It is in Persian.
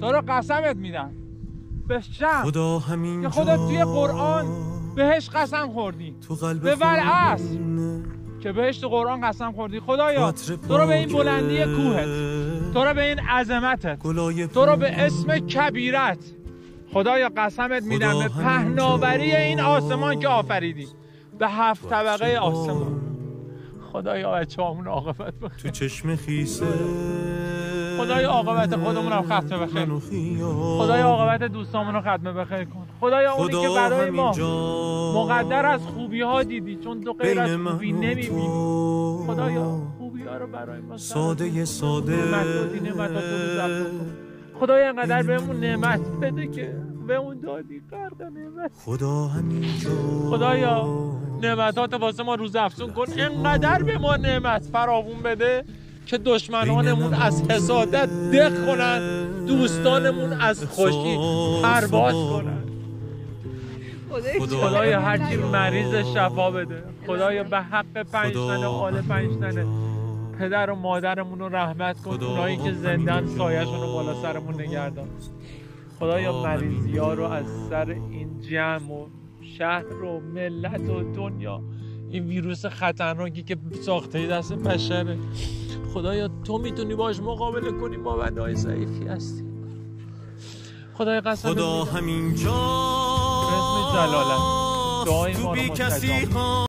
تو رو قسمت میدم به شمس خدا که خودت توی قرآن بهش قسم خوردی، به والعصر که بهش تو قرآن قسم خوردی. خدایا تو رو به این بلندی کوهت، تو رو به این عظمتت، تو رو به اسم کبیرت خدایا قسمت میدم به پهناوری این آسمان که آفریدی، به 7 طبقه آسمان. خدایا بچه‌هامون عاقبت بخیر، تو چشم خیسه خدایا عاقبت خودمون هم ختم بخیر، خدایا عاقبت دوستامون رو ختم بخیر کن. خدایا اونی که برای ما مقدر از خوبی ها دیدی، چون تو غیر از خوبی نمیبینی، خدایا خوبی ها رو برای ما ساده نعمت رو خدایا اینقدر بهمون نعمت بده که بهمون دادی غرق نعمت. خدایا نعمتات واسه ما روز افزون کن، اینقدر به ما نعمت فراوون بده که دشمنانمون از حسادت دق کنن، دوستانمون از خوشی پرواز کنن. خدایا هرچی مریض شفا بده. خدایا به حق 5 تن آل 5 تن پدر و مادرمون رو رحمت کن، اونایی که زندن سایه‌شون رو بالا سرمون نگردان. خدایا مریضی ها رو از سر این جمع و شهر و ملت و دنیا، این ویروس خطرناکی که ساخته دست بشره، خدایا تو میتونی باش مقابله کنی، ما بنده‌های ضعیفی هستیم. خدای قسم خدا همینجا به اسم جلالت دعای ما رو مستجاب